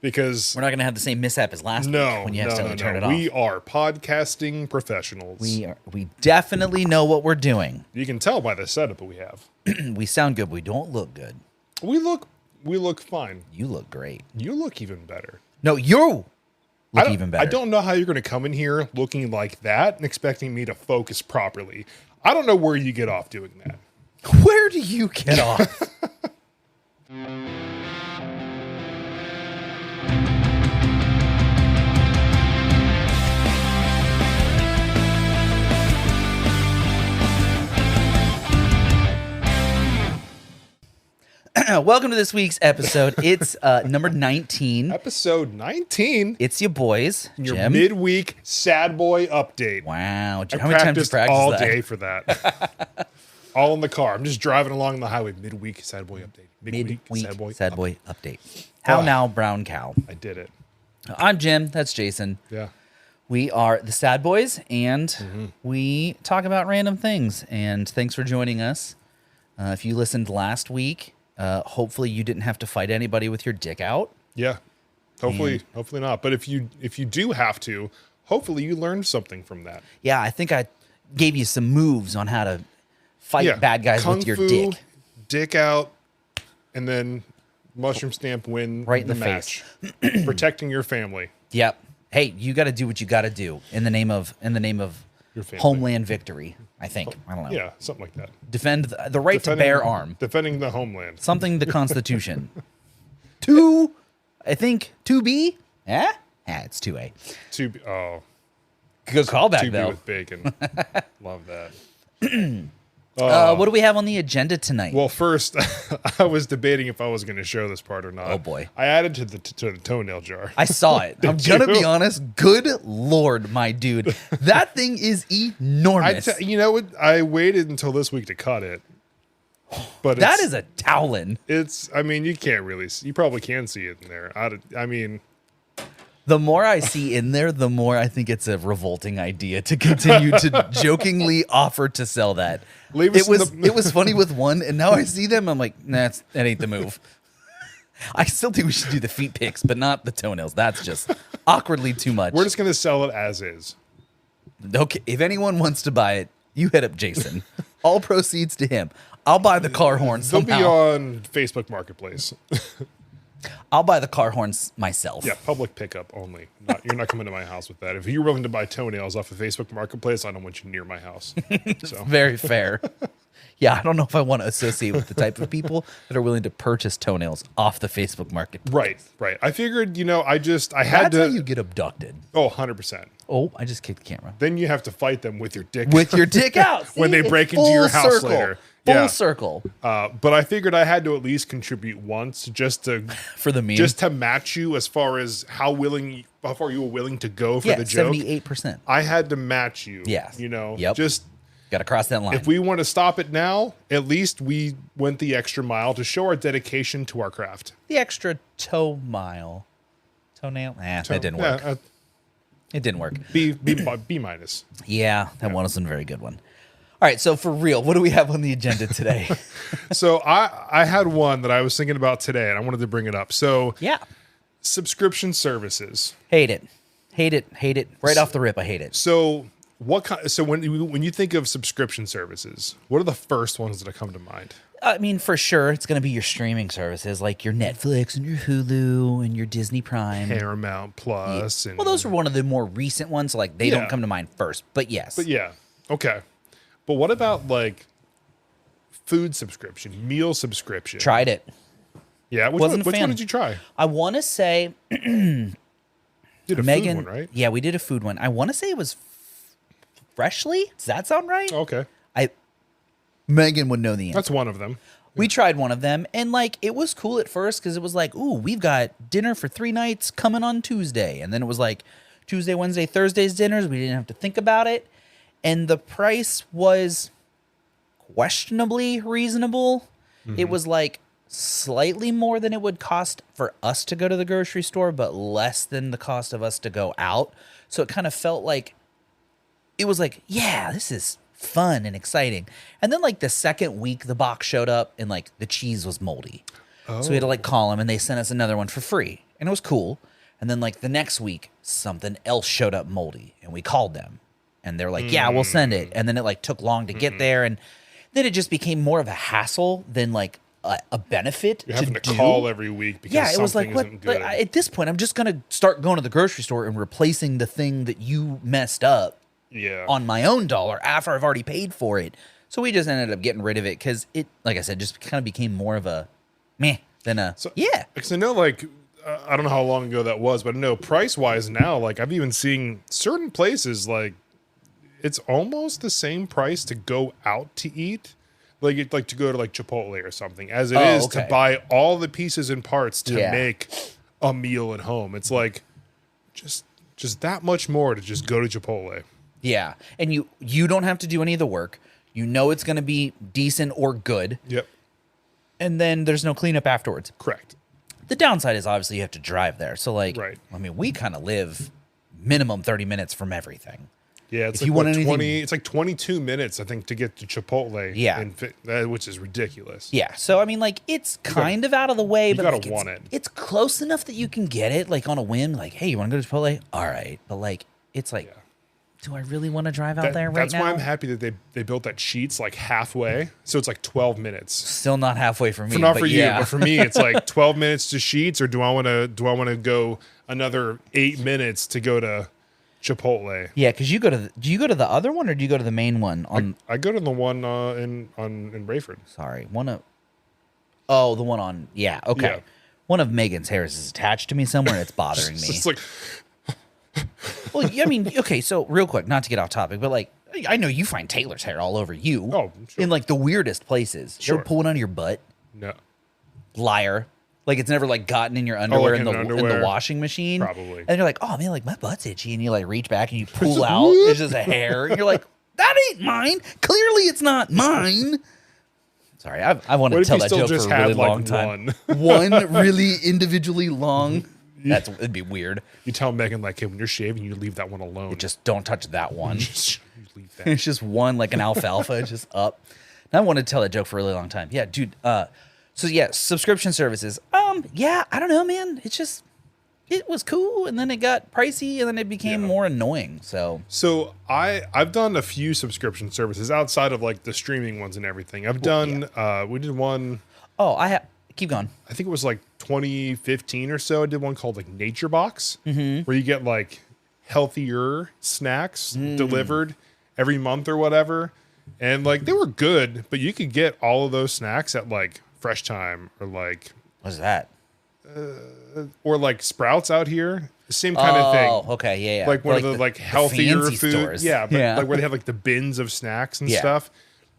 because We're not going to have the same mishap as last week when you accidentally turn it off. We are podcasting professionals. We definitely know what we're doing. You can tell by the setup that we have. We sound good. We don't look good. We look fine. You look great. You look even better. No, you look even better. I don't know how you're going to come in here looking like that and expecting me to focus properly. I don't know where you get off doing that. Where do you get off? Welcome to this week's episode. It's number 19. Episode 19. It's your boys, Your Jim. midweek sad boy update. Wow. I How many times did you practiced practice all that? day for that. All in the car. I'm just driving along the highway. Midweek sad boy update. Midweek sad boy update. How Oh. now, brown cow? I did it. I'm Jim. That's Jason. Yeah. We are the Sad Boys, and Mm-hmm. we talk about random things. And thanks for joining us. If you listened last week, hopefully you didn't have to fight anybody with your dick out. Yeah. Hopefully not. But if you do have to, hopefully you learned something from that. Yeah, I think I gave you some moves on how to fight bad guys Kung with your fu, dick. out, and then mushroom stamp win Right in the match. Protecting your family. Yep. Hey, you got to do what you got to do in the name of Your family. homeland victory. I think. I don't know. Yeah, something like that. Defend the right to bear arm. Defending the homeland. Something the Constitution. I think 2B. Yeah. It's 2A. Good callback To be though. with bacon. Love that. What do we have on the agenda tonight? Well, first, I was debating if I was going to show this part or not. Oh, boy. I added to the toenail jar. I saw it. I'm Did gonna you? be honest. Good Lord, my dude, that thing is enormous. You know what? I waited until this week to cut it. But That is a towelin. I mean, you can't really see. You probably can see it in there. I mean, The more I see in there, the more I think it's a revolting idea to continue to jokingly offer to sell that. Leave us It was funny with one, and now I see them. I'm like, nah, that ain't the move. I still think we should do the feet pics, but not the toenails. That's just awkwardly too much. we're just going to sell it as is. Okay, if anyone wants to buy it, you hit up Jason. All proceeds to him. I'll buy the car horns They'll be somehow. on Facebook Marketplace. I'll buy the car horns myself. Yeah, public pickup only. You're not coming to my house with that. If you're willing to buy toenails off of Facebook Marketplace, I don't want you near my house. So Very fair. Yeah, I don't know if I want to associate with the type of people that are willing to purchase toenails off the Facebook market. right. I figured, I had That's to. how you get abducted. 100%. Oh, I just kicked the camera. Then you have to fight them with your dick. With your dick out. When they See? break It's into your full house circle. later. Full Yeah. circle But I figured I had to at least contribute once just to for the meme. just to match you as far as how far you were willing to go for the joke. 78%. I had to match you. Yes. Yep. Just Got to cross that line. if we want to stop it now, at least we went the extra mile to show our dedication to our craft. the extra toenail. That didn't work. It didn't work. B minus. Yeah, that one wasn't a very good one. All right, so for real, what do we have on the agenda today? So I had one that I was thinking about today, and I wanted to bring it up. So Yeah. subscription services. Hate it. Right off the rip, I hate it. So what kind? So when you think of subscription services, what are the first ones that come to mind? I mean, for sure, it's going to be your streaming services like your Netflix and your Hulu and your Disney Prime. Paramount Plus. And, Well, those are one of the more recent ones. Like, they Yeah. don't come to mind first, but yes. But yeah, okay. But what about like food subscription, meal subscription? Tried it. Yeah, which Wasn't a one fan. did you try? I want to say Did a Megan. food one, right? Yeah, we did a food one. I want to say it was Freshly. Does that sound right? Okay, Megan would know the answer. that's one of them. We tried one of them, and like it was cool at first because it was like, ooh, we've got dinner for 3 nights coming on Tuesday, and then it was like Tuesday, Wednesday, Thursday's dinners. We didn't have to think about it, and the price was questionably reasonable. It was like slightly more than it would cost for us to go to the grocery store, but less than the cost of us to go out. So it kind of felt like it was like, yeah, this is fun and exciting. And then like the second week the box showed up and like the cheese was moldy. So we had to like call them and they sent us another one for free. and it was cool. And then like the next week, something else showed up moldy, and we called them, and they're like, "Yeah, we'll send it." And then it like took long to get there, and then it just became more of a hassle than like a benefit. You're having to do. call every week because Yeah, it was like, something what? isn't good. At this point, I'm just gonna start going to the grocery store and replacing the thing that you messed up yeah. on my own dollar after I've already paid for it. So we just ended up getting rid of it because it, like I said, just kind of became more of a meh than a yeah. Because I know, like, I don't know how long ago that was, but I know price-wise now, like, I've even seen certain places, like, it's almost the same price to go out to eat, like to go to, like, Chipotle or something, as it is to buy all the pieces and parts to make a meal at home. It's like, just that much more to just go to Chipotle. Yeah, and you don't have to do any of the work. You know it's going to be decent or good. Yep. And then there's no cleanup afterwards. Correct. The downside is obviously you have to drive there. So like, right. I mean, we kind of live minimum 30 minutes from everything. Yeah, it's if like you want anything, 20. It's like 22 minutes, I think, to get to Chipotle. Yeah, which is ridiculous. Yeah, so I mean, like, it's kind of out of the way, but like, it's close enough that you can get it, like on a whim. Like, hey, you want to go to Chipotle? All right, but like, it's like. Do I really want to drive out there right now? That's why I'm happy that they built that Sheetz like halfway. So it's like 12 minutes. Still not halfway for me. Not for you, but for me, it's like 12 minutes to Sheetz, or do I want to go another 8 minutes to go to Chipotle? Yeah, because do you go to the other one or do you go to the main one? I go to the one in Rayford. Sorry, the one on okay. Yeah. One of Megan's hairs is attached to me somewhere and it's bothering me. It's like. Well, I mean, okay, so real quick, not to get off topic, but like, I know you find Taylor's hair all over you. Oh, sure. In like the weirdest places. Sure. You ever pull it out of your butt? No. Liar. Like it's never like gotten in your underwear, in the washing machine. Probably. And you're like, oh man, like my butt's itchy, and you like reach back and you pull out. It's just a hair. And you're like, that ain't mine. Clearly, it's not mine. Sorry, I wanted to tell that joke for a really long time. One really individually long. It'd be weird. You tell Megan, like, hey, when you're shaving, you leave that one alone. You just don't touch that one. You leave that. It's just one, like an alfalfa. It's just up. And I wanted to tell that joke for a really long time. Yeah, dude. So yeah, subscription services. Yeah, I don't know, man. It was cool, and then it got pricey, and then it became more annoying. So I've done a few subscription services outside of like the streaming ones and everything. I've done. We did one. Oh, keep going. I think it was like 2015 or so. I did one called like Nature Box, where you get like healthier snacks delivered every month or whatever. And like they were good, but you could get all of those snacks at like Fresh Time or like what's that? Or like Sprouts out here. The same kind of thing. Oh, okay, yeah. Like one of the like healthier food. Stores. Yeah, but like where they have like the bins of snacks and stuff.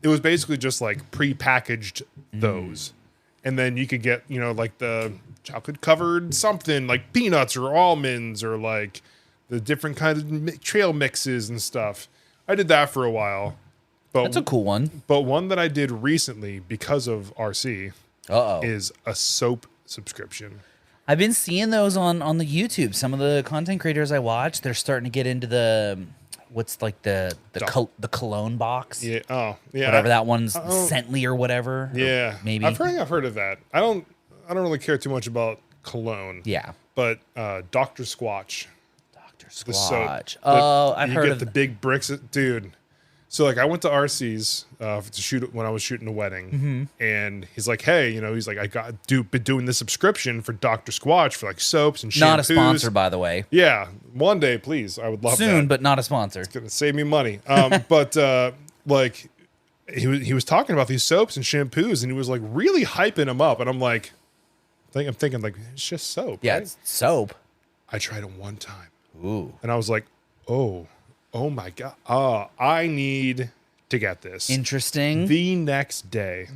It was basically just like pre-packaged those. And then you could get, like the chocolate covered something like peanuts or almonds or like the different kinds of trail mixes and stuff. I did that for a while. But that's a cool one. But one that I did recently because of RC is a soap subscription. I've been seeing those on the YouTube. Some of the content creators I watch, they're starting to get into the what's like the cologne box. Yeah. Oh, yeah. Whatever that one's, Scently or whatever. Yeah. Or maybe. I've heard of that. I don't really care too much about cologne. Yeah. But Dr. Squatch. Dr. Squatch. I've heard of you get the big bricks, dude. So like I went to RC's to shoot when I was shooting a wedding, and he's like, "Hey, he's like, I been doing this subscription for Dr. Squatch for like soaps and shampoos." Not a sponsor, by the way. Yeah, one day, please. I would love that. Soon, but not a sponsor. It's gonna save me money. But like he was talking about these soaps and shampoos, and he was like really hyping them up, and I'm like, I'm thinking like it's just soap. Yeah, right? It's soap. I tried it one time. Ooh. And I was like, oh my God. I need to get this. Interesting. The next day.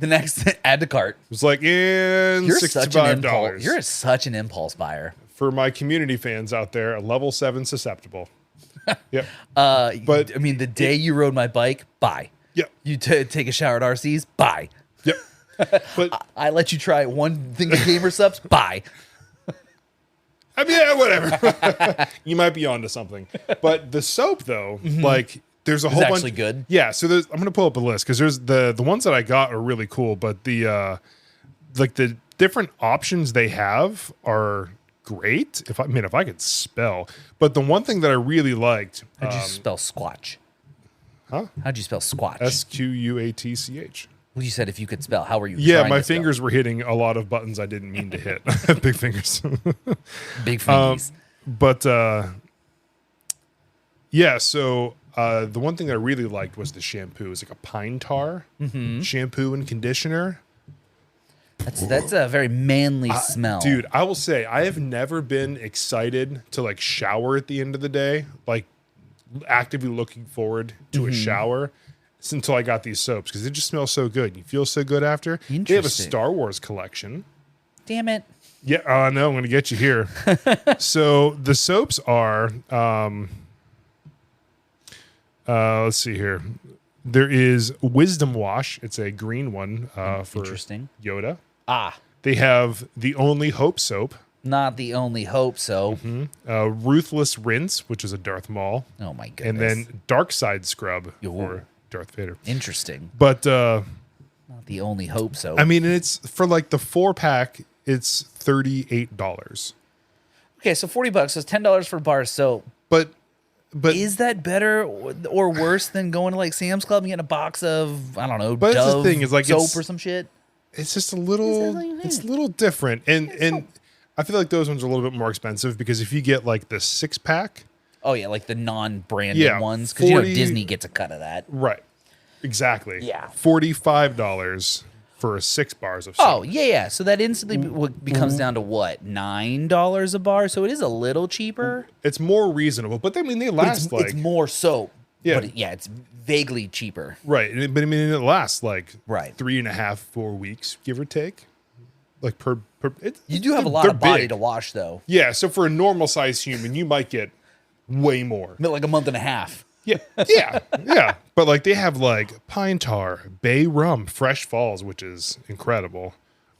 Add to cart. It was like $65. You're such an impulse buyer. For my community fans out there, a level 7 susceptible. Yep. But I mean, the day you rode my bike, buy. Yep. You take a shower at RC's, buy. Yep. But I let you try one thing of Gamer Subs, buy. I mean, yeah, whatever. You might be onto something. But the soap, though, like, there's a whole bunch. Actually good. Yeah, so I'm going to pull up a list because there's the ones that I got are really cool, but the like the different options they have are great. If I could spell. But the one thing that I really liked, How'd you spell squatch? Huh? How'd you spell squatch? SQUATCH. Well, you said if you could spell. How were you? Yeah, trying my to spell? fingers were hitting a lot of buttons I didn't mean to hit. Big fingers. Big fingies. But yeah, so the one thing that I really liked was the shampoo. It was like a pine tar shampoo and conditioner. That's a very manly smell. Dude, I will say I have never been excited to like shower at the end of the day, like actively looking forward to a shower until I got these soaps because it just smells so good. You feel so good after. They have a Interesting. Star Wars collection. Damn it. Yeah, no, I'm going to get you here. So the soaps are, let's see here. There is Wisdom Wash. It's a green one for Interesting. Yoda. Ah, They have the Only Hope soap. not the only hope. So, Ruthless Rinse, which is a Darth Maul. oh my goodness. And then Dark Side Scrub Yo. for Darth Vader. Interesting. But, Not the only hope. So, I mean, it's for like the 4-pack, it's $38. okay, so $40. So $10 for bar soap. But Is that better or worse than going to like Sam's Club and getting a box of, I don't know, But that's the Dove thing is, like, soap it's- or some shit? it's just a little it's a little different. And I feel like those ones are a little bit more expensive because if you get like the 6-pack, Oh yeah, like the non-branded Yeah, ones, because you know 40 Disney gets a cut of that. right. Exactly. Yeah. $45 for 6 bars of soap. Oh yeah. So that instantly becomes down to what, $9 a bar? So it is a little cheaper. It's more reasonable, but I mean they But last it's more soap. Yeah. But it's vaguely cheaper. right. But I mean it lasts like Right. 3.5, 4 weeks, give or take. Like per You do have a lot they're of body big. to wash though. Yeah, so for a normal sized human, you might get way more. Like a month and a half. Yeah. But like they have like pine tar, bay rum, fresh falls, which is incredible.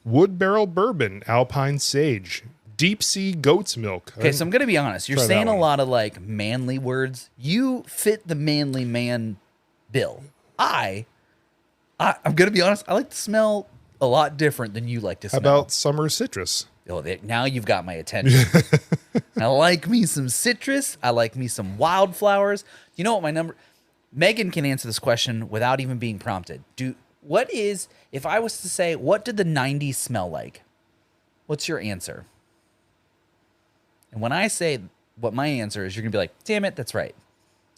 Wood barrel bourbon, alpine sage, deep sea goat's milk. Okay, so I'm gonna be honest. You're Try that saying a one. lot of like manly words. You fit the manly man bill. I'm gonna be honest. I like to smell a lot different than you like to How smell. about summer citrus? Oh, now you've got my attention. I like me some citrus. I like me some wildflowers. You know what my number? Megan can answer this question without even being prompted. If I was to say, what did the 90s smell like? What's your answer? And when I say what my answer is, you're gonna be like, damn it, that's right.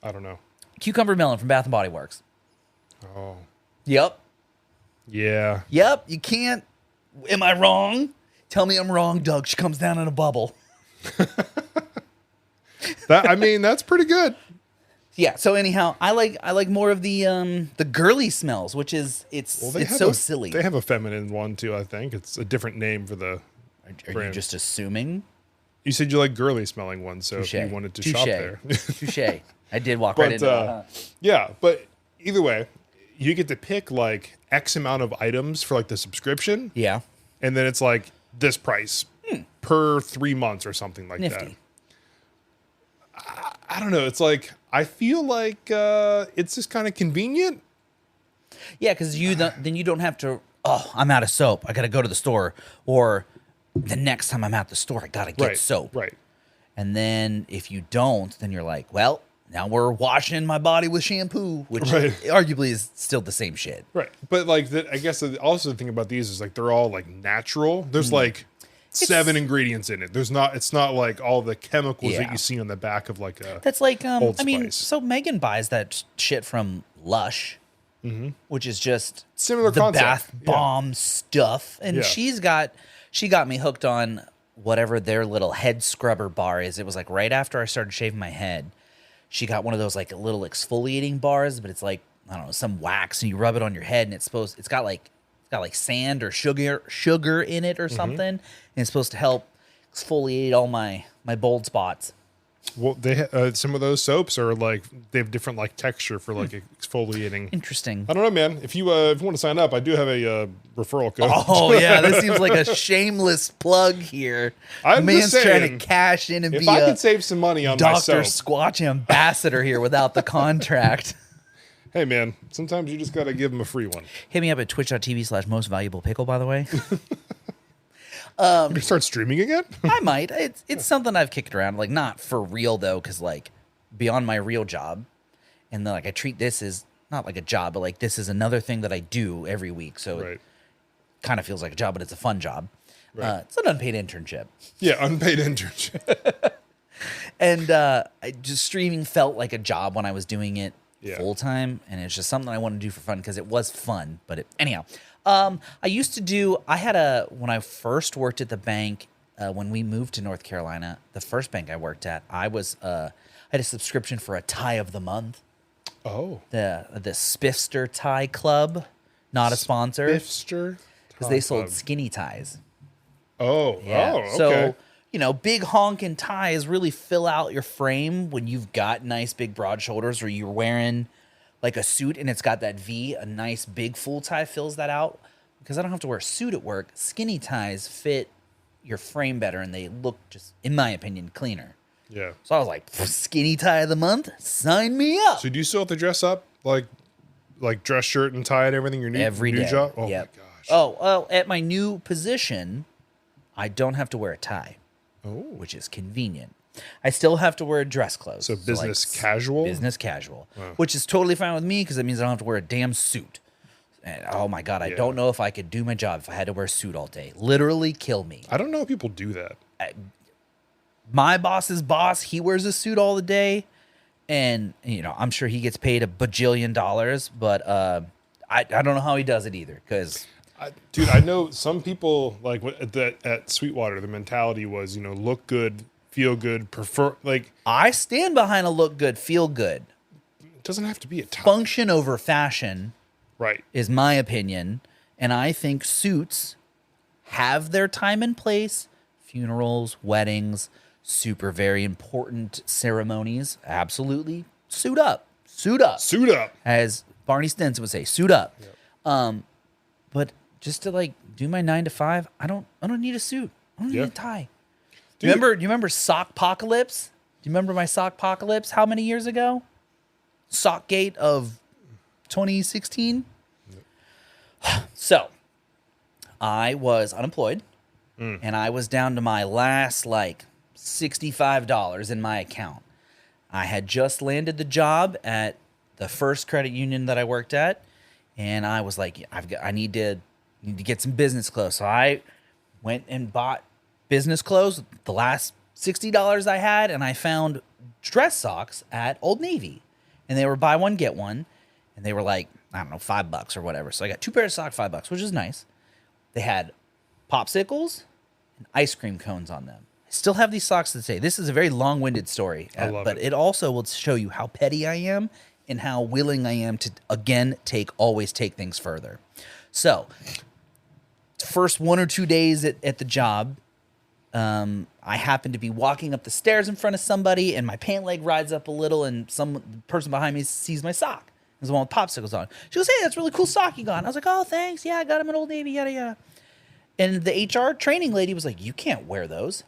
I don't know. Cucumber melon from Bath and Body Works. Oh, Yep. yeah. Yep. You can't. Am I wrong? Tell me I'm wrong, Doug. She comes down in a bubble. I mean, that's pretty good. Yeah. So anyhow, I like more of the girly smells, which is it's They have so silly. They have a feminine one too. I think it's a different name for the. Are you brand. just assuming? You said you like girly smelling ones, so if you wanted to shop there. Touche. I did walk right But into that. yeah, but either way, you get to pick like X amount of items for like the subscription, Yeah. and then it's like this price per 3 months or something like Nifty. that. I don't know. It's like I feel like it's just kind of convenient. Yeah, because then you don't have to. Oh, I'm out of soap. I got to go to the store. Or the next time I'm at the store, I got to get Right. soap. Right. And then if you don't, then you're like, well, now we're washing my body with shampoo, which Right. arguably is still the same shit. Right. But like I guess also the thing about these is like they're all like natural. There's like 7 ingredients in it. It's not like all the chemicals Yeah. that you see on the back of like a That's like, Old I mean, Spice. so Megan buys that shit from Lush, which is just Similar the concept. bath Yeah. bomb stuff. And Yeah. she got me hooked on whatever their little head scrubber bar is. It was like right after I started shaving my head. She got one of those like little exfoliating bars, but it's like, I don't know, some wax and you rub it on your head and it's got like sand or sugar in it or something. And it's supposed to help exfoliate all my bald spots. Well, they some of those soaps are like they have different like texture for like exfoliating. Interesting. I don't know, man. If you want to sign up, I do have a referral code. Oh yeah, this seems like a shameless plug here. I'm Man's just trying saying, to cash in and if be I a could save some money on my Dr. soap, Squatch ambassador here without the contract. hey man, sometimes you just got to give them a free one. Hit me up at twitch.tv/mostvaluablepickle, by the way. You gonna start streaming again? I might. It's something I've kicked around, like not for real though, because like beyond my real job, and then like I treat this as not like a job, but like this is another thing that I do every week, so Right. it kind of feels like a job, but it's a fun job. Right. It's an unpaid internship, Yeah, unpaid internship. and just streaming felt like a job when I was doing it Yeah. full time, and it's just something I wanted to do for fun because it was fun. But anyhow, I used to do. When I first worked at the bank. When we moved to North Carolina, the first bank I worked at, I had a subscription for a tie of the month. Oh. The Spiffster Tie Club, not a sponsor, Bifster. because they sold skinny ties. Oh. Yeah. Oh, okay. So, big honking ties really fill out your frame when you've got nice big broad shoulders, or you're wearing like a suit and it's got that V. A nice big full tie fills that out. Because I don't have to wear a suit at work. Skinny ties fit your frame better, and they look just, in my opinion, cleaner. Yeah. So I was like, skinny tie of the month, sign me up. So do you still have to dress up like dress shirt and tie and everything? Your new Every new day. job? Oh Yep. my gosh. Oh, well, at my new position, I don't have to wear a tie, Oh. which is convenient. I still have to wear dress clothes. So business casual? Business casual, which is totally fine with me because it means I don't have to wear a damn suit. And, oh my God, I Yeah. don't know if I could do my job if I had to wear a suit all day. Literally kill me. I don't know if people do that. My boss's boss, he wears a suit all the day. And, I'm sure he gets paid $1 bajillion, but I don't know how he does it either. Because, Dude, I know some people like at Sweetwater, the mentality was, look good, feel good, prefer, like, I stand behind a look good, feel good. it doesn't have to be a tie. Function over fashion Right. is my opinion. And I think suits have their time and place. Funerals, weddings, super very important ceremonies. Absolutely. Suit up. Suit up. Suit up. As Barney Stinson would say, suit up. But just to like do my 9 to 5, I don't need a suit. I don't need Yeah. a tie. Dude. You remember Sockpocalypse? Do you remember my Sockpocalypse? How many years ago? Sockgate of 2016. So, I was unemployed, and I was down to my last like $65 in my account. I had just landed the job at the first credit union that I worked at, and I was like, I need to get some business clothes. So I went and bought business clothes, the last $60 I had, and I found dress socks at Old Navy, and they were buy one get one, and they were like, I don't know, $5 or whatever. So I got 2 pairs of socks, $5, which is nice. They had popsicles and ice cream cones on them. I still have these socks to this day. This is a very long-winded story, but it also will show you how petty I am and how willing I am to, again, always take things further. So, first 1 or 2 days at the job, I happen to be walking up the stairs in front of somebody, and my pant leg rides up a little, and the person behind me sees my sock. There's the one with popsicles on. She goes, "Hey, that's a really cool sock you got." I was like, "Oh, thanks. Yeah, I got them at Old Navy, yada, yada." And the HR training lady was like, "You can't wear those."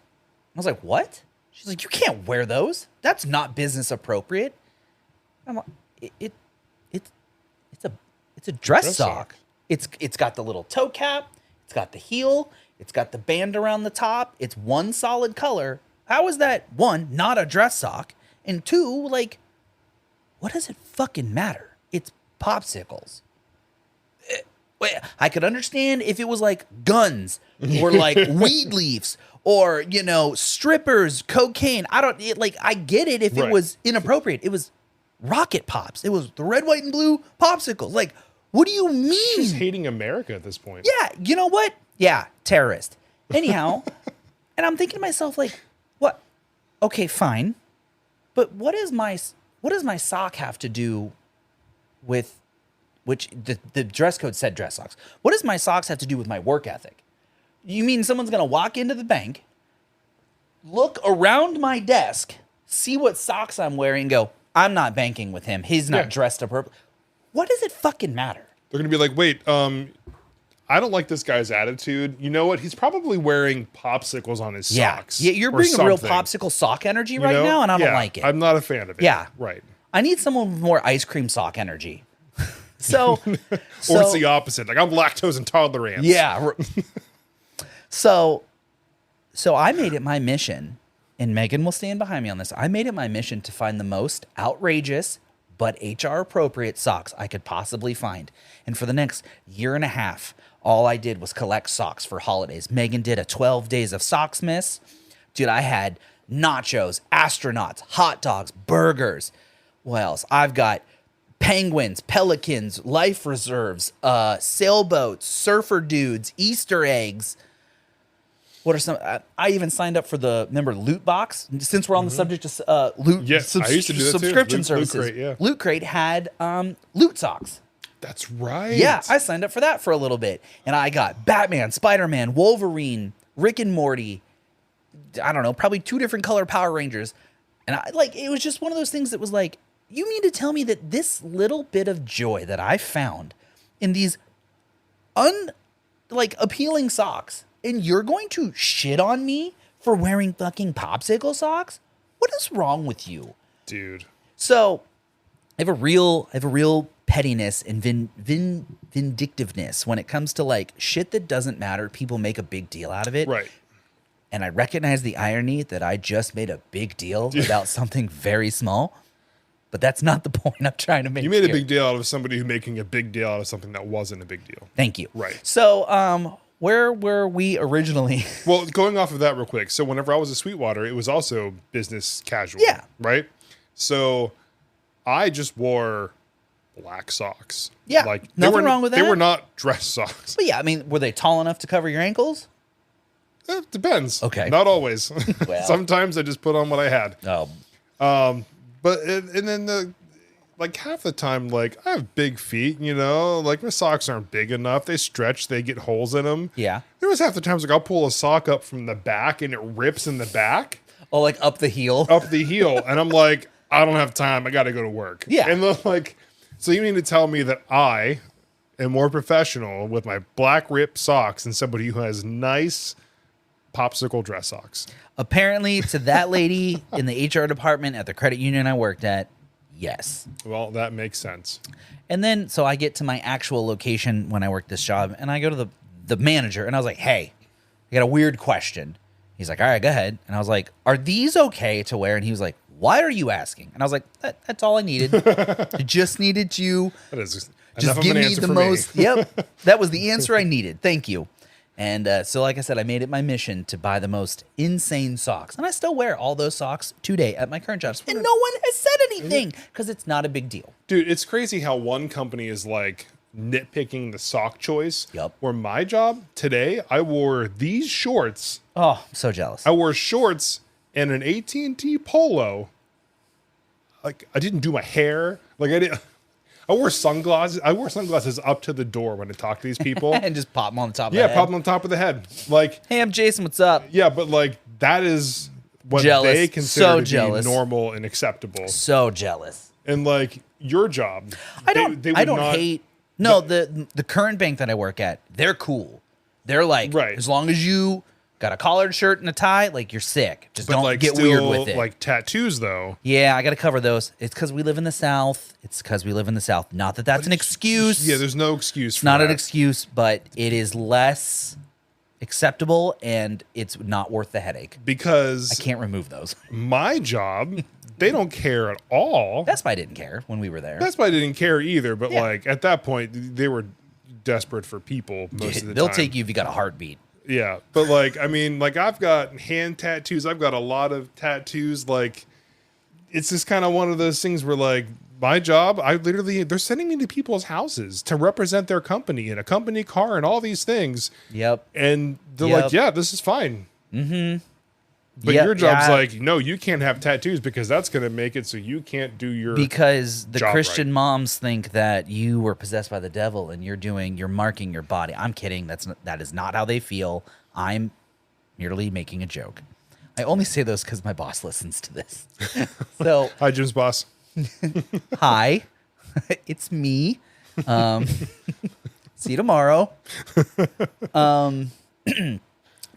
I was like, "What?" She's like, "You can't wear those. That's not business appropriate." I'm like, it's a dress sock. It's got the little toe cap. It's got the heel. It's got the band around the top. It's one solid color. How is that, one, not a dress sock? And two, like, what does it fucking matter? It's popsicles. Wait, I could understand if it was like guns or like weed leaves or, strippers, cocaine. I get it if it Right. was inappropriate. It was rocket pops. It was the red, white, and blue popsicles. Like, what do you mean? She's hating America at this point. Yeah, you know what? Yeah, terrorist. Anyhow, and I'm thinking to myself, like, what? Okay, fine. But what does my sock have to do with which the dress code said dress socks? What does my socks have to do with my work ethic? You mean someone's gonna walk into the bank, look around my desk, see what socks I'm wearing, go, I'm not banking with him. He's not dressed appropriately. What does it fucking matter? They're gonna be like, wait, I don't like this guy's attitude. You know what? He's probably wearing popsicles on his socks. Yeah, you're or bringing real something, popsicle sock energy you right know? now, and I don't Yeah, like it. I'm not a fan of it. Yeah. Right. I need someone with more ice cream sock energy. So, Or it's the opposite. Like, I'm lactose intolerant. yeah. So So I made it my mission, and Megan will stand behind me on this. I made it my mission to find the most outrageous but HR appropriate socks I could possibly find. And for the next year and a half, all I did was collect socks for holidays. Megan did a 12 days of socks miss. Dude, I had nachos, astronauts, hot dogs, burgers. What else? I've got penguins, pelicans, life reserves, sailboats, surfer dudes, Easter eggs. What are some? I even signed up for the loot box. Since we're on the subject of loot, Yes, I used to do that too. subscription services. Loot Crate, yeah. Loot Crate had loot socks. That's right. Yeah, I signed up for that for a little bit, and I got Batman, Spider-Man, Wolverine, Rick and Morty. I don't know, probably 2 different color Power Rangers, and it was just one of those things that was like, you mean to tell me that this little bit of joy that I found in these appealing socks, and you're going to shit on me for wearing fucking popsicle socks? What is wrong with you? Dude. So I have a real pettiness and vindictiveness when it comes to like shit that doesn't matter. People make a big deal out of it. Right. And I recognize the irony that I just made a big deal about something very small. But that's not the point I'm trying to make. You made a here. big deal out of somebody who making a big deal out of something that wasn't a big deal. Thank you. Right. So, where were we originally? Well, going off of that real quick. So whenever I was at Sweetwater, it was also business casual. Yeah. Right? So I just wore black socks. Yeah, nothing wrong with They that. were not dress socks. But yeah, I mean, were they tall enough to cover your ankles? It depends. Okay. Not always. Well. Sometimes I just put on what I had. Oh, But and then half the time, like I have big feet, like my socks aren't big enough. They stretch, they get holes in them. yeah. There was half the times like I'll pull a sock up from the back and it rips in the back Oh, like up the heel. up the heel, and I'm like, I don't have time. I got to go to work. Yeah. And then so you mean to tell me that I am more professional with my black ripped socks than somebody who has nice popsicle dress socks? Apparently, to that lady in the HR department at the credit union I worked at, yes. Well, that makes sense. And then, so I get to my actual location when I work this job, and I go to the manager, and I was like, hey, I got a weird question. He's like, all right, go ahead. And I was like, are these okay to wear? And he was like, why are you asking? And I was like, that's all I needed. I just needed you. That is Just enough of give an me answer the for most. me. Yep. That was the answer I needed. Thank you. And so, like I said, I made it my mission to buy the most insane socks. And I still wear all those socks today at my current job. And no one has said anything because it's not a big deal. Dude, it's crazy how one company is like nitpicking the sock choice. Yup. Where my job today, I wore these shorts. Oh, I'm so jealous. I wore shorts and an AT&T polo. Like I didn't do my hair. I wore sunglasses. I wore sunglasses up to the door when I talk to these people. And just pop them on the top of the Yeah, head. pop them on top of the head. Like, Hey, I'm Jason. What's up? yeah, but that is what Jealous. they consider So to jealous. be normal and acceptable. So jealous. And your job, I don't not hate. No, the current bank that I work at, they're cool. They're like, Right. as long as you got a collared shirt and a tie, you're sick. Just But don't get still, weird with it. Like tattoos, though. Yeah, I got to cover those. It's because we live in the South. Not that that's an excuse. Yeah, there's no excuse. It's not an excuse, but it is less acceptable, and it's not worth the headache. Because I can't remove those. my job, they don't care at all. That's why I didn't care when we were there. That's why I didn't care either. But Yeah. at that point, they were desperate for people most of the They'll time. take you if you got a heartbeat. Yeah, but I've got hand tattoos. I've got a lot of tattoos. It's just kind of one of those things where my job, they're sending me to people's houses to represent their company in a company car and all these things. Yep. And they're Yep. like, yeah, this is fine. Mm-hmm. But Yep, your job's yeah. no, you can't have tattoos because that's going to make it so you can't do your Because the job Christian right. moms think that you were possessed by the devil and you're marking your body. I'm kidding. That is not how they feel. I'm merely making a joke. I only say those because my boss listens to this. So, Hi, Jim's boss. hi, it's me. See you tomorrow.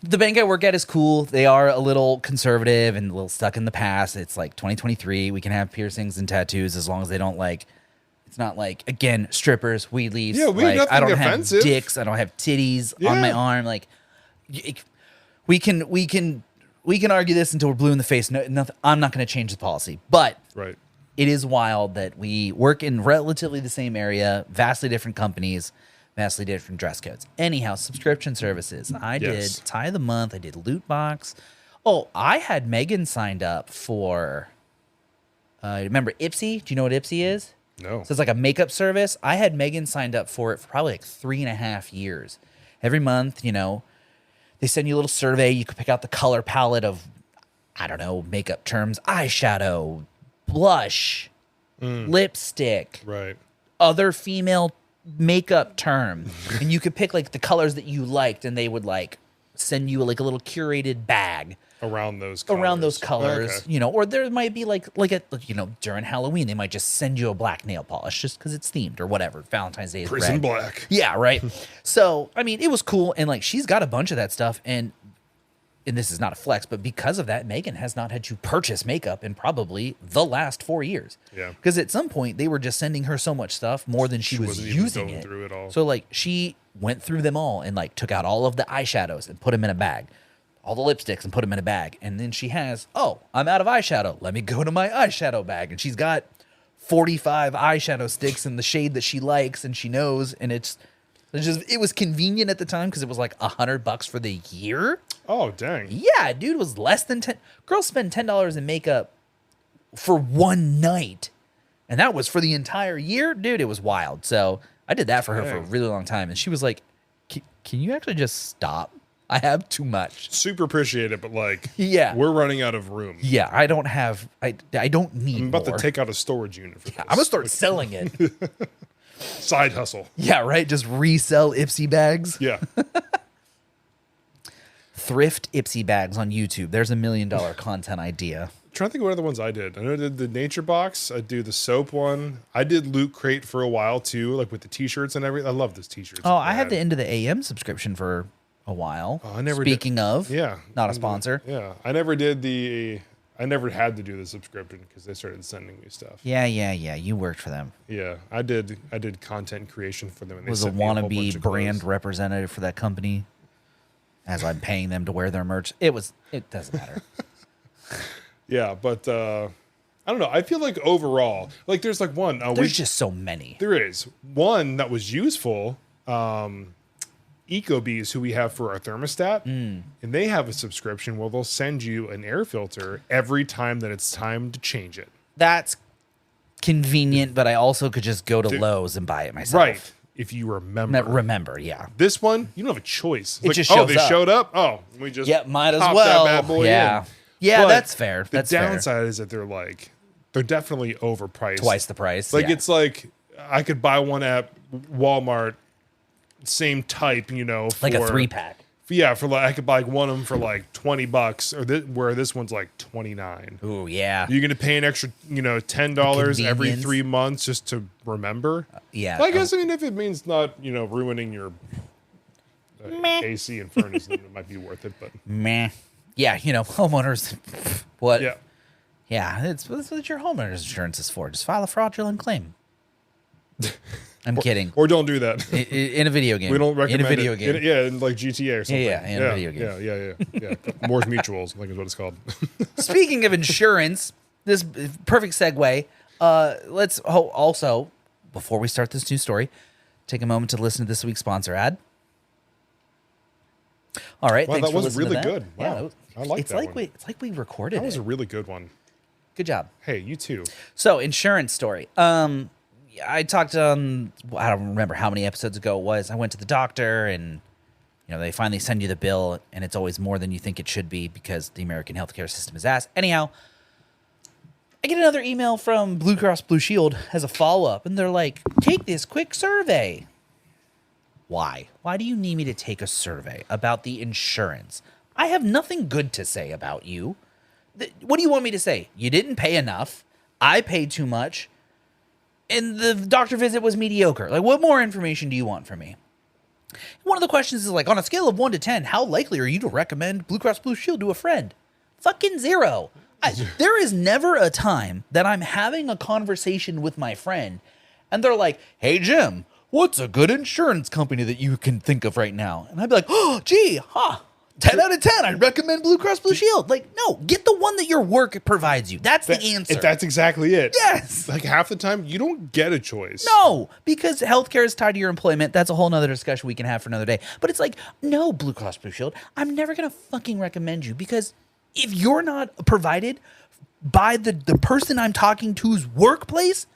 The bank I work at is cool. They are a little conservative and a little stuck in the past. It's 2023. We can have piercings and tattoos as long as they don't it's not again, strippers, weed leaves. Yeah, I nothing don't offensive. have dicks. I don't have titties on my Yeah. arm. we can argue this until we're blue in the face. No, nothing, I'm not going to change the policy, but Right. it is wild that we work in relatively the same area, vastly different companies, vastly different dress codes. Anyhow, subscription services. I Yes. did Tie of the Month. I did Loot Box. Oh, I had Megan signed up for. Remember Ipsy? Do you know what Ipsy is? No. So it's like a makeup service. I had Megan signed up for it for probably like 3.5 years. Every month, they send you a little survey. You could pick out the color palette of, I don't know, makeup terms, eyeshadow, blush, lipstick, Right. other female makeup term. And you could pick like the colors that you liked, and they would like send you like a little curated bag Around those colors, Okay. or there might be like during Halloween, they might just send you a black nail polish just because it's themed or whatever. Valentine's Day is Prison red. Black. Yeah, right. So, I mean, it was cool. And like, she's got a bunch of that stuff. And this is not a flex, but because of that, Megan has not had to purchase makeup in probably the last 4 years. Yeah. Because at some point, they were just sending her so much stuff more than she was wasn't even using going it. through it all. So, like, she went through them all and like took out all of the eyeshadows and put them in a bag. All the lipsticks and put them in a bag. And then she has, I'm out of eyeshadow. Let me go to my eyeshadow bag. And she's got 45 eyeshadow sticks in the shade that she likes and she knows. And it was convenient at the time because it was like $100 for the year. Oh, dang. Yeah, dude, it was less than 10. Girls spend $10 in makeup for one night. And that was for the entire year. Dude, it was wild. So I did that for her for a Dang. really long time. And she was like, can you actually just stop? I have too much. Super appreciate it, but like, Yeah. we're running out of room. Yeah, I don't have. I don't need. I'm about more. to take out a storage unit for this. I'm gonna start selling it. Side hustle. Yeah, right. Just resell Ipsy bags. Yeah. Thrift Ipsy bags on YouTube. There's $1 million content idea. Trying to think of what other ones I did. I know I did the Nature Box. I do the soap one. I did Loot Crate for a while too, like with the t-shirts and everything. I love those t-shirts. Oh, I had the Into the AM subscription for a while. I never did- Speaking of, Yeah. not a sponsor. Yeah. I never had to do the subscription because they started sending me stuff. Yeah. You worked for them. Yeah. I did content creation for them. And they Was a sent me whole bunch wannabe of brand clothes. representative for that company. As I'm paying them to wear their merch, it doesn't matter. Yeah, but I don't know. I feel like overall, like there's like one. There's just so many. There is one that was useful. EcoBees, who we have for our thermostat, and they have a subscription where they'll send you an air filter every time that it's time to change it. That's convenient, but I also could just go to Lowe's and buy it myself. Right. If you remember. Remember, yeah. This one, you don't have a choice. It Like, just oh, shows they up. showed up? Oh, we just Yeah, might as pop well. that bad boy Yeah. in. Yeah, But that's fair. The That's fair. downside is that they're definitely overpriced. Twice the price. Like yeah. it's like I could buy one at Walmart, same type, for like a 3-pack. Yeah, for like I could buy one of them for like $20, or where this one's like $29. Ooh, yeah. You're gonna pay an extra, $10 every convenience. 3 months just to remember. Yeah. Well, I guess if it means not, ruining your AC and furnace, then it might be worth it. But Meh. Yeah, homeowners. What? yeah, Yeah, that's what your homeowner's insurance is for. Just file a fraudulent claim. I'm kidding. or don't do that. In a video game. We don't recommend in a video it. game. In like GTA or something. yeah, in a video game. Yeah. Moore's Mutuals, I think is what it's called. Speaking of insurance, this perfect segue. Let's also, before we start this new story, take a moment to listen to this week's sponsor ad. All right, Wow, thanks that for was listening really to that. good. Yeah, Wow. that was- I like it's that like one. it's like we recorded That was it. a really good one. Good job. Hey, you too. So, insurance story. I talked I don't remember how many episodes ago it was. I went to the doctor and they finally send you the bill and it's always more than you think it should be because the American healthcare system is ass. Anyhow, I get another email from Blue Cross Blue Shield as a follow-up and they're like, "Take this quick survey." Why? Why do you need me to take a survey about the insurance? I have nothing good to say about you. What do you want me to say? You didn't pay enough. I paid too much. And the doctor visit was mediocre. Like, what more information do you want from me? One of the questions is like, on a scale of 1 to 10, how likely are you to recommend Blue Cross Blue Shield to a friend? Fucking 0. There is never a time that I'm having a conversation with my friend and they're like, "Hey, Jim, what's a good insurance company that you can think of right now?" And I'd be like, "Oh, gee, 10 out of 10. I'd recommend Blue Cross Blue Shield. Like, no, get the one that your work provides you. That's the answer. That's exactly it. Yes. Like half the time, you don't get a choice. No, because healthcare is tied to your employment. That's a whole nother discussion we can have for another day. But it's like, no, Blue Cross Blue Shield, I'm never going to fucking recommend you, because if you're not provided by the person I'm talking to's workplace,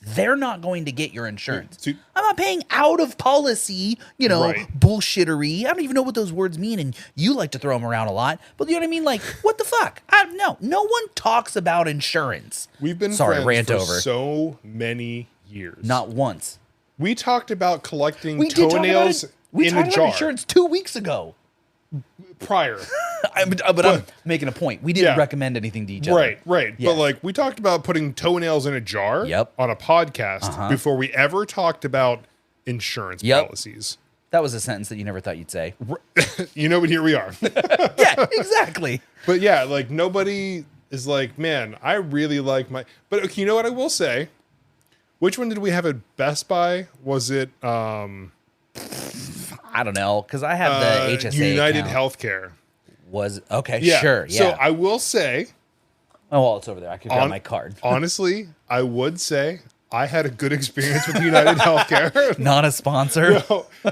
they're not going to get your insurance. See- I'm not paying out of policy, Right. bullshittery. I don't even know what those words mean, and you like to throw them around a lot. But you know what I mean? Like, what the fuck? No one talks about insurance. We've been Sorry, friends rant for over. so many years. Not once. We talked about collecting We did talk about toenails it. We in talked a about jar insurance 2 weeks ago. prior. But I'm making a point. We didn't Yeah. recommend anything to each other. Right. Yes. But like we talked about putting toenails in a jar Yep. on a podcast before we ever talked about insurance Yep. policies. That was a sentence that you never thought you'd say. You know, but here we are. Yeah, exactly. But yeah, like nobody is like, man, I really like my. But okay, you know what I will say? Which one did we have at Best Buy? Was it I don't know, because I have the HSA United account. Healthcare? Was okay, Yeah. sure, yeah. So I will say, oh, well, it's over there. I could grab my card. honestly, I would say I had a good experience with United Healthcare. Not a sponsor.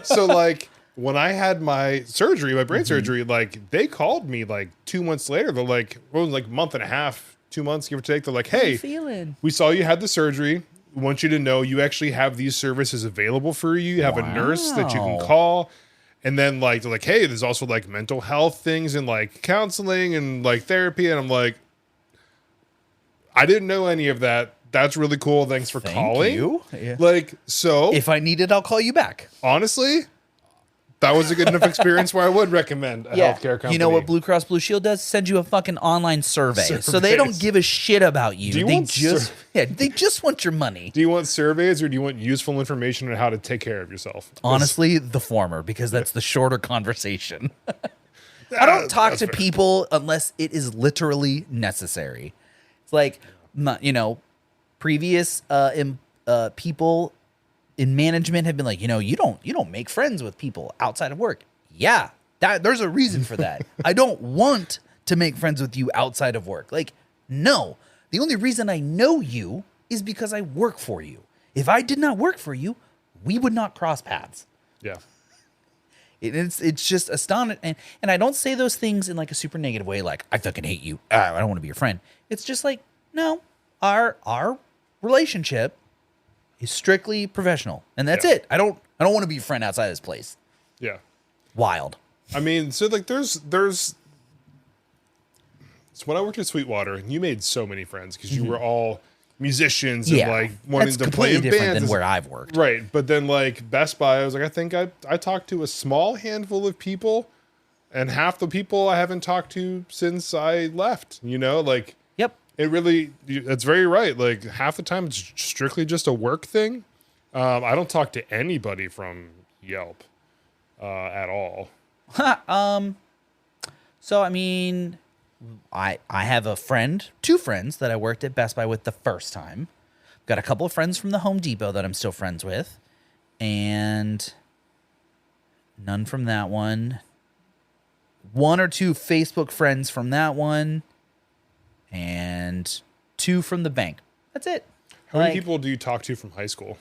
So like when I had my surgery, my Mm-hmm. brain surgery, like they called me like 2 months later. They're like, well, like a month and a half, 2 months, give or take. They're like, hey, Feeling. we saw you had the surgery. We want you to know you actually have these services available for you. You have a nurse that you can Wow. call. And then like they're like, hey, there's also like mental health things and like counseling and like therapy. And I'm like, I didn't know any of that. That's really cool. Thanks for Thank calling. you. Yeah. Like, so If I need it, I'll call you back. honestly, that was a good enough experience where I would recommend a healthcare company. You know what Blue Cross Blue Shield does? Send you a fucking online survey. So they don't Surveys. give a shit about you. Do you they want just they just want your money. Do you want surveys or do you want useful information on how to take care of yourself? 'Cause- Honestly, the former, because that's the shorter conversation. I don't talk that's to fair. people unless it is literally necessary. It's like, previous people in management have been like, you don't make friends with people outside of work. Yeah, there's a reason for that. I don't want to make friends with you outside of work. Like, no, the only reason I know you is because I work for you. If I did not work for you, we would not cross paths. Yeah. It's just astonishing, and I don't say those things in like a super negative way, like I fucking hate you. I don't want to be your friend. It's just like, no, our relationship is strictly professional, and that's Yeah. it. I don't want to be your friend outside this place. Yeah. Wild. I mean, so like there's so when I worked at Sweetwater, and you made so many friends because you were all musicians and like wanting that's to play completely in different bands. than where I've worked. Right. But then like Best Buy, I was like, I think I talked to a small handful of people, and half the people I haven't talked to since I left. You know, like Yep. it really, that's very right. Like half the time it's strictly just a work thing. I don't talk to anybody from Yelp at all. So I mean, I have two friends that I worked at Best Buy with the first time. Got a couple of friends from the Home Depot that I'm still friends with, and none from that one. One or two Facebook friends from that one, and two from the bank. That's it. How many Like, people do you talk to from high school?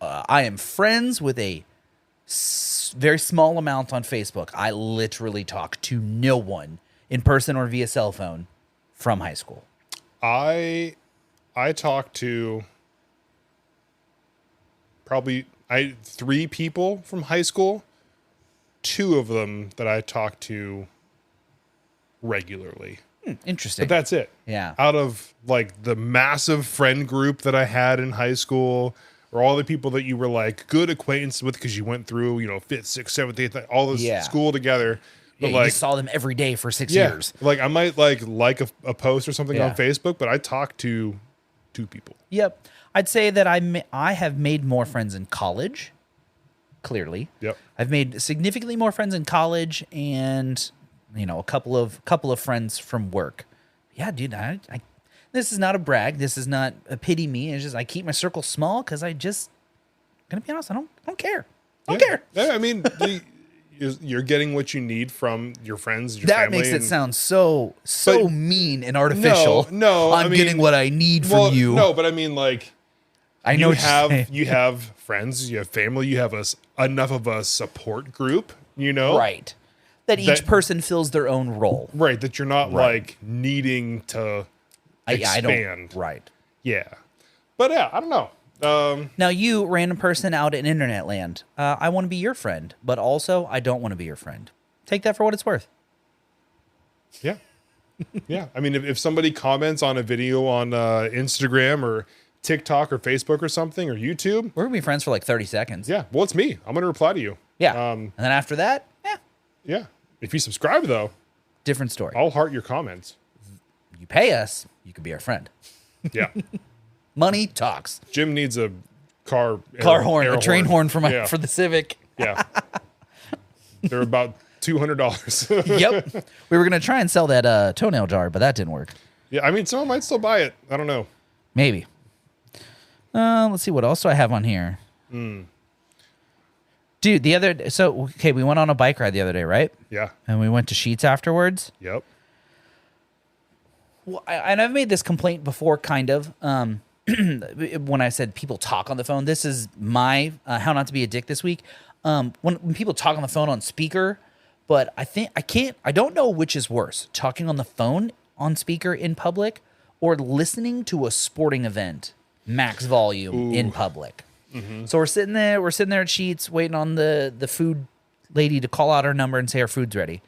I am friends with a very small amount on Facebook. I literally talk to no one in person or via cell phone from high school. I talked to probably 3 people from high school. 2 of them that I talked to regularly. Interesting. But that's it. Yeah. Out of like the massive friend group that I had in high school, or all the people that you were like good acquaintance with because you went through, 5th, 6th, 7th, 8th, all this Yeah. school together. Yeah, But you like, just saw them every day for 6 yeah, years. like I might like a post or something Yeah. on Facebook, but I talked to 2 people. Yep. I'd say that I have made more friends in college. Clearly. Yep. I've made significantly more friends in college, and a couple of friends from work. Yeah, dude. I this is not a brag. This is not a pity me. It's just I keep my circle small because I just gonna be honest. I don't care. I don't care. Yeah, I mean, you're getting what you need from your friends, your That family. makes it and- sound so But- mean and artificial. No, I'm getting what I need from you. No, but I mean, like, I know what you're saying. you have friends, you have family, you have enough of a support group, you know, Right. That each That- person fills their own role. right? That you're not Right. like needing to I expand. don't. Right. Yeah, but yeah, I don't know. Now, you, random person out in internet land, I want to be your friend, but also I don't want to be your friend. Take that for what it's worth. Yeah. Yeah. I mean, if somebody comments on a video on Instagram or TikTok or Facebook or something or YouTube, We're going to be friends for like 30 seconds. yeah, well, it's me. I'm going to reply to you. Yeah. And then after that, Yeah. If you subscribe, though, different story. I'll heart your comments. You pay us, you could be our friend. Yeah. Money talks. Jim needs a car Horn, air a train horn for Yeah. for the Civic. Yeah. They're about $200. Yep. We were going to try and sell that toenail jar, but that didn't work. Yeah. I mean, someone might still buy it. I don't know. Maybe. Let's see, what else do I have on here? Dude, we went on a bike ride the other day, right? Yeah. And we went to Sheets afterwards. Yep. Well, and I've made this complaint before, kind of. When I said people talk on the phone, this is my how not to be a dick this week. When people talk on the phone on speaker, but I don't know which is worse, talking on the phone on speaker in public or listening to a sporting event max volume in public. So we're sitting there at Sheets waiting on the food lady to call out our number and say our food's ready.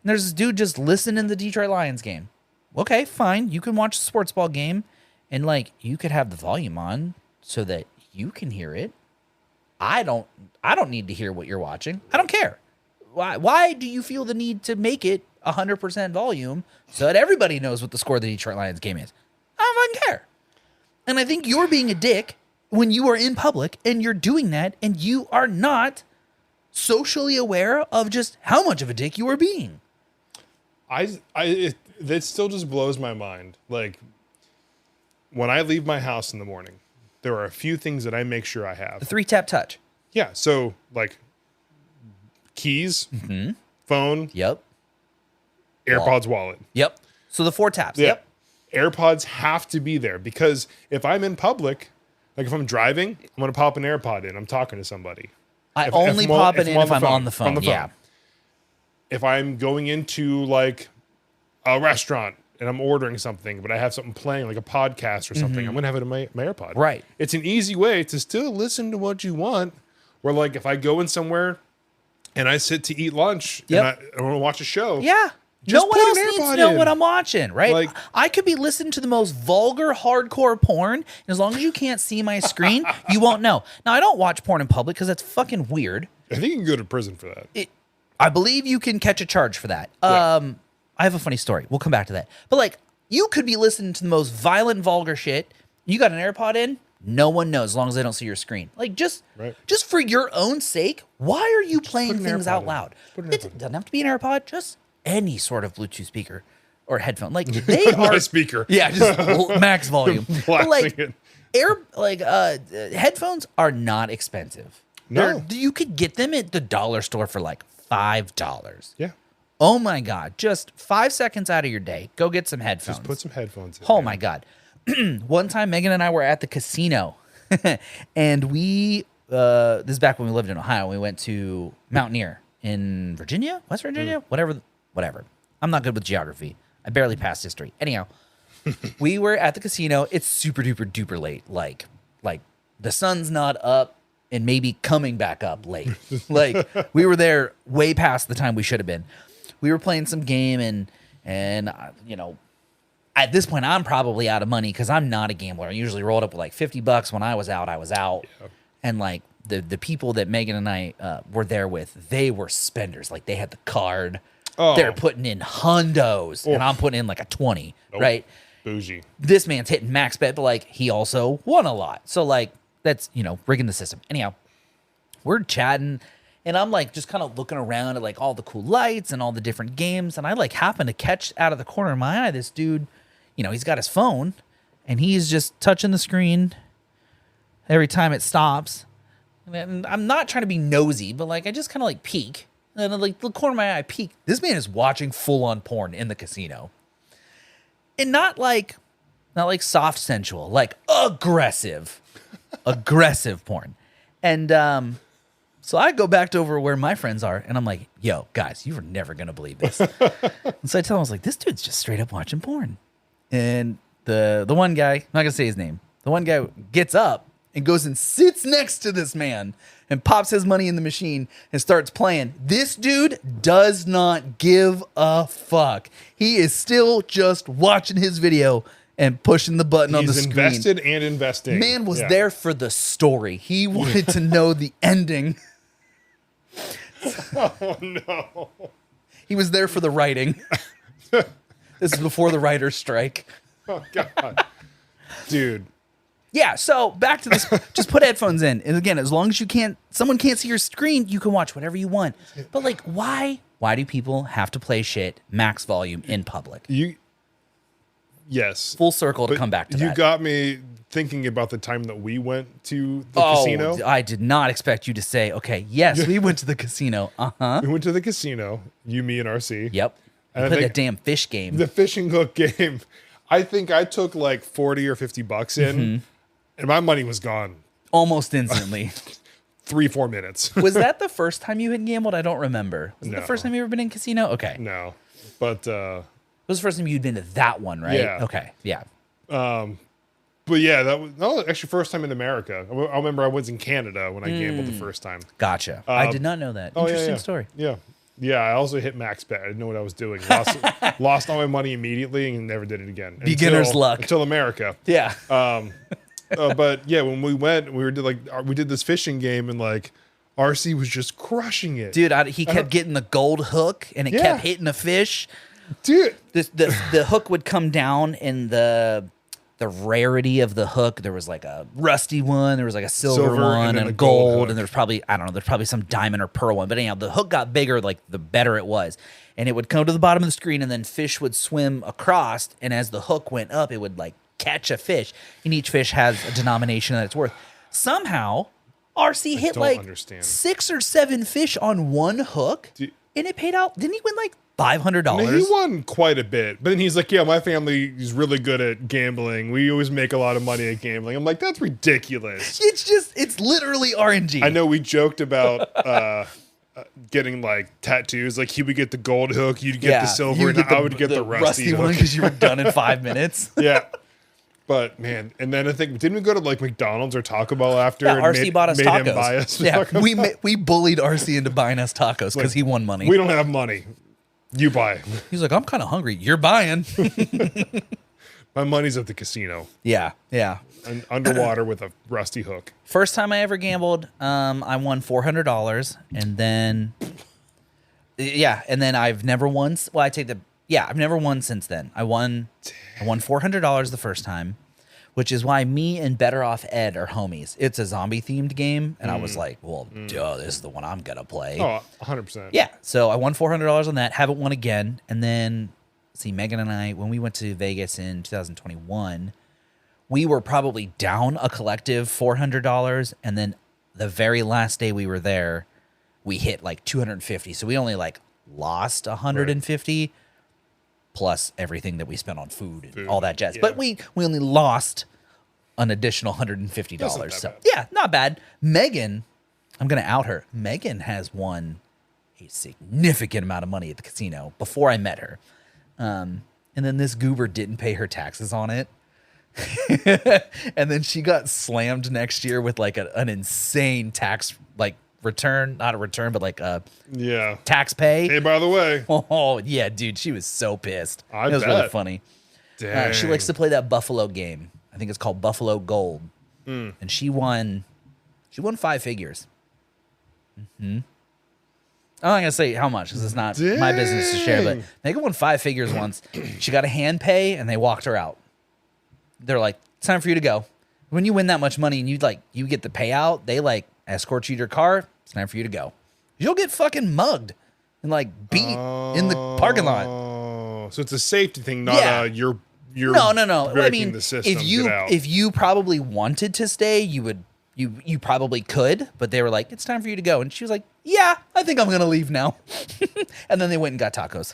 And there's this dude just listening to the Detroit Lions game. Okay, fine. You can watch the sports ball game and like you could have the volume on so that you can hear it. I don't need to hear what you're watching. I don't care. Why do you feel the need to make it 100% volume so that everybody knows what the score of the Detroit Lions game is? I don't fucking care. And I think you're being a dick when you are in public and you're doing that and you are not aware of just how much of a dick you are being. That still just blows my mind. Like, when I leave my house in the morning, there are a few things that I make sure I have. The 3-tap touch. Yeah. So, like, keys, phone, Yep. AirPods, wallet. Yep. So the 4 taps. Yeah. Yep. AirPods have to be there because if I'm in public, like if I'm driving, I'm going to pop an AirPod in. I'm talking to somebody. I only pop it in if I'm on the phone. Yeah. If I'm going into like a restaurant and I'm ordering something, but I have something playing like a podcast or something, I'm going to have it in my AirPod. Right. It's an easy way to still listen to what you want. Where like if I go in somewhere and I sit to eat lunch Yep. and I want to watch a show. Yeah. Just No one put else an needs to AirPod know in. what I'm watching, right? Like- I could be listening to the most vulgar, hardcore porn. And as long as you can't see my screen, you won't know. Now, I don't watch porn in public because that's fucking weird. I think you can go to prison for that. I believe you can catch a charge for that. Yeah. I have a funny story. We'll come back to that. But like, you could be listening to the most violent, vulgar shit. You got an AirPod in. No one knows as long as they don't see your screen. Like just for your own sake, why are you playing put an things AirPod out in. loud? Put an It AirPod in. doesn't have to be an AirPod. Just any sort of Bluetooth speaker or headphone. Like they are My speaker. Yeah, just max volume. But Blasting like it. headphones are not expensive. No. You could get them at the dollar store for like $5. Yeah. Oh my God. Just 5 seconds out of your day. Go get some headphones. Just put some headphones in. Oh man. my God. One time Megan and I were at the casino and we, this is back when we lived in Ohio. We went to Mountaineer in Virginia, West Virginia, whatever. I'm not good with geography. I barely passed history. Anyhow, we were at the casino. It's super duper duper late. Like the sun's not up and maybe coming back up late. Like we were there way past the time we should have been. We were playing some game and you know, at this point I'm probably out of money because I'm not a gambler. I usually rolled up with like $50. When I was out, I was out. Yeah. And like the people that Megan and I were there with, they were spenders. Like they had the card. Oh. They're putting in hundos and I'm putting in like a 20, right? Bougie. This man's hitting max bet, but like he also won a lot. So like that's, you know, rigging the system. Anyhow, we're chatting and I'm like just kind of looking around at like all the cool lights and all the different games. And I like happen to catch out of the corner of my eye this dude, you know, he's got his phone and he's just touching the screen every time it stops. And I'm not trying to be nosy, but like I just kind of like peek. And then, like, the corner of my eye, I peek. This man is watching full-on porn in the casino. And not like soft sensual, like aggressive porn. And so I go back to over where my friends are, and I'm like, yo, guys, you were never going to believe this. And so I tell them, I was like, this dude's just straight up watching porn. And the one guy, I'm not going to say his name, the one guy gets up and goes and sits next to this man and pops his money in the machine and starts playing. This dude does not give a fuck. He is still just watching his video and pushing the button on the screen. He's invested and investing. Man was there for the story. He wanted to know the ending. Oh, no. He was there for the writing. This is before the writer's strike. Oh, God. Dude. Yeah, so back to this. Just put headphones in. And again, as long as someone can't see your screen, you can watch whatever you want. But like, why do people have to play shit max volume in public? Yes. Full circle to come back to that. You got me thinking about the time that we went to the casino. I did not expect you to say, okay, yes, we went to the casino. Uh-huh. We went to the casino, you, me, and RC. Yep. And We played that damn fish game. The fishing hook game. I think I took like 40 or 50 bucks in, and my money was gone. Almost instantly. 3-4 minutes. Was that the first time you had gambled? I don't remember. Was it the No. first time you ever been in a casino? Okay. No. But It was the first time you'd been to that one, right? Yeah. Okay. Yeah. but yeah, that was actually first time in America. I remember I was in Canada when I gambled the first time. Gotcha. I did not know that. Oh, Interesting yeah. story. Yeah. Yeah, I also hit max bet. I didn't know what I was doing. Lost all my money immediately and never did it again. Beginner's luck. Until America. Yeah. But yeah, when we went, we did this fishing game, and like RC was just crushing it. Dude, he kept getting the gold hook, and it Yeah. kept hitting a fish. Dude. The hook would come down, and the rarity of the hook, there was like a rusty one, there was like a silver one, and then and a a gold gold, hook. and there's probably, I don't know, there's probably some diamond or pearl one. But anyhow, the hook got bigger, like the better it was. And it would come to the bottom of the screen, and then fish would swim across, and as the hook went up, it would like catch a fish. And each fish has a denomination that it's worth. Somehow, RC hit don't like understand. 6 or 7 fish on one hook, and it paid out. Didn't he win like $500? He won quite a bit, but then he's like, "Yeah, my family is really good at gambling. We always make a lot of money at gambling." I'm like, "That's ridiculous." It's literally RNG. I know we joked about getting like tattoos. Like he would get the gold hook, you'd get the silver, and I would get the rusty one hook. because you were done in 5 minutes. Yeah. But man, and then I think didn't we go to like McDonald's or Taco Bell after? Yeah, and RC bought us made tacos. him buy us Yeah, tacos? we bullied RC into buying us tacos because he won money. We don't have money. You buy. He's like, I'm kind of hungry. You're buying. My money's at the casino Yeah. and underwater with a rusty hook. First time I ever gambled, I won $400, and then I've never won. Well, I've never won since then. I won $400 the first time, which is why me and Better Off Ed are homies. It's a zombie themed game, and I was like, well, duh, this is the one I'm gonna play. Oh, 100%. Yeah, so I won $400 on that. Haven't won again. And then, see, Megan and I, when we went to Vegas in 2021, we were probably down a collective $400. And then the very last day we were there, we hit like 250. So we only like lost 150 plus everything that we spent on food and all that jazz. yeah. But we only lost an additional $150. That's not that So bad. yeah, not bad. Megan, I'm gonna out her. Megan has won a significant amount of money at the casino before I met her. And then this goober didn't pay her taxes on it. And then she got slammed next year with like an insane tax, like return, not a return, but like a Yeah. tax pay. Hey, by the way. Oh yeah, dude, she was so pissed. I It was really bet. funny. Dang. She likes to play that Buffalo game. I think it's called Buffalo Gold. And she won 5 figures. I'm not gonna say how much because it's not my business to share. But Dang. Megan won 5 figures once. She got a hand pay and they walked her out. They're like, "It's time for you to go." When you win that much money and you get the payout, they like escort you to your car. It's time for you to go. You'll get fucking mugged and like beat in the parking lot. Oh, so it's a safety thing, not Yeah. you're No. I breaking mean, the system. if Get out. you probably wanted to stay, you would You probably could, but they were like, it's time for you to go. And she was like, yeah, I think I'm going to leave now. And then they went and got tacos.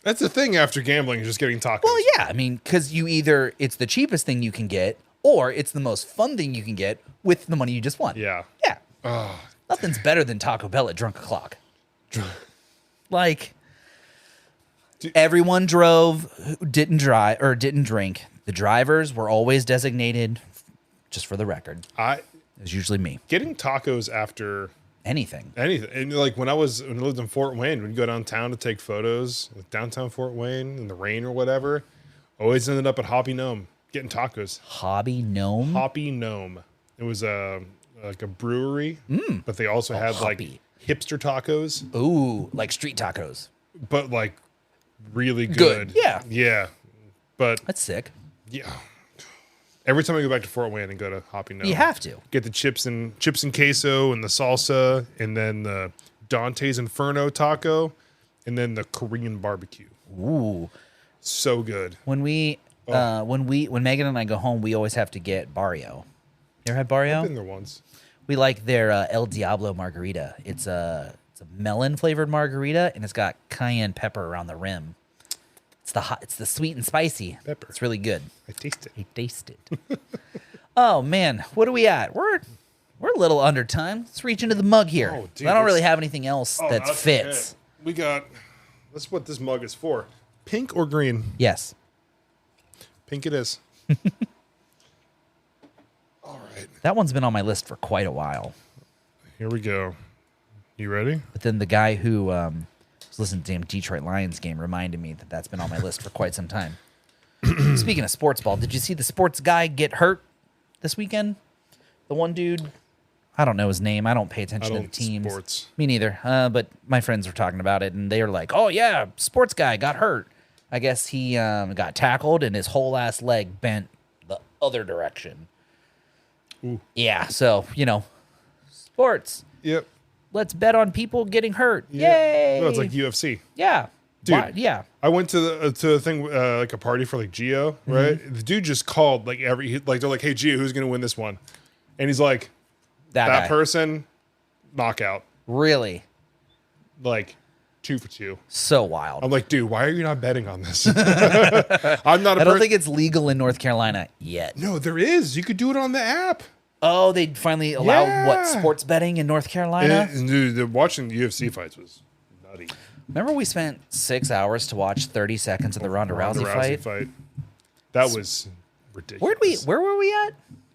That's the thing after gambling, is just getting tacos. Well, yeah, I mean, because it's the cheapest thing you can get, or it's the most fun thing you can get with the money you just won. Yeah. Yeah. Nothing's better than Taco Bell at drunk o'clock. Like, everyone drove who didn't drive or didn't drink. The drivers were always designated, just for the record. It was usually me. Getting tacos after Anything. and like when I lived in Fort Wayne, we'd go downtown to take photos with downtown Fort Wayne in the rain or whatever. Always ended up at Hoppy Gnome getting tacos. Hobby Gnome? Hoppy Gnome. It was like a brewery, but they also had like Hoppy. hipster tacos, Ooh, like street tacos. but like really good. Yeah. Yeah. But That's sick. yeah. Every time I go back to Fort Wayne and go to Hoppy Gnome, You have to. get the chips and queso and the salsa, and then the Dante's Inferno taco, and then the Korean barbecue. Ooh. So good. When when Megan and I go home, we always have to get Barrio. You ever had Barrio? I've been there once. We like their El Diablo margarita. It's a melon flavored margarita, and it's got cayenne pepper around the rim. It's the sweet and spicy Pepper. It's really good. I taste it. I taste it. Oh man, what are we at? We're a little under time. Let's reach into the mug here. Oh, dude, I don't really that's- have anything else that that's fits. okay. We got. That's what this mug is for. Pink or green? Yes. Pink it is. All right. That one's been on my list for quite a while. Here we go. You ready? But then the guy who was listening to the damn Detroit Lions game reminded me that that's been on my list for quite some time. Speaking of sports ball, did you see the sports guy get hurt this weekend? The one dude, I don't know his name. I don't pay attention to the teams. Sports. Me neither. But my friends were talking about it, and they were like, "Oh yeah, sports guy got hurt." I guess he got tackled, and his whole ass leg bent the other direction. Ooh. Yeah, so sports. Yep. Let's bet on people getting hurt. Yeah. Yay! No, it's like UFC. Yeah. Dude. Why- yeah. I went to a thing like a party for like Gio, right? The dude just called like they're like, "Hey Gio, who's gonna win this one?" And he's like, That "That guy. person, knockout, Really? like 2 for 2." So wild. I'm like, dude, why are you not betting on this? I'm not. I don't think it's legal in North Carolina yet. No, there is. You could do it on the app. Oh, they finally allowed Yeah. sports betting in North Carolina? And, dude, watching UFC fights was nutty. Remember we spent 6 hours to watch 30 seconds of the Ronda Rousey fight? That was ridiculous. Where were we at?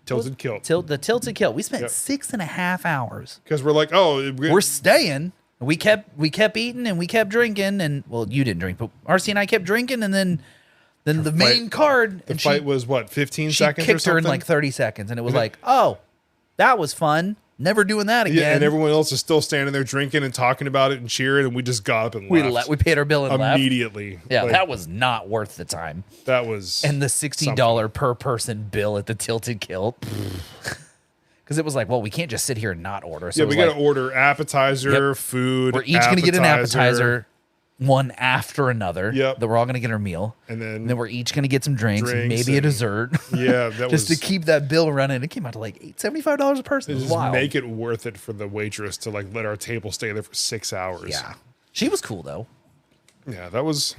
Tilted kilt. The Tilted Kilt. We spent Yep. 6.5 hours. Because we're like, oh, We're staying. We kept eating and we kept drinking, and well, you didn't drink, but RC and I kept drinking, and then the main card, the and fight was what, 15 she seconds or kicked her something? in like 30 seconds, and it was And it- like, oh, that was fun. Never doing that again. Yeah, and everyone else is still standing there drinking and talking about it and cheering, and we just got up and left. we paid our bill and left. immediately. Yeah, Like, that was not worth the time. that was And the $60 per person bill at the Tilted Kilt. Because it was like, well, we can't just sit here and not order. So yeah, it was we got to like, order appetizer, Yep. food. we're each going to get an appetizer, one after another. Yep. That we're all going to get our meal. And then- we're each going to get some drinks and Drinks maybe a and- dessert. Yeah, that just was to keep that bill running. It came out to like $75 a person. It was just wild. make it worth it for the waitress to like let our table stay there for 6 hours. Yeah. She was cool, though. Yeah, that was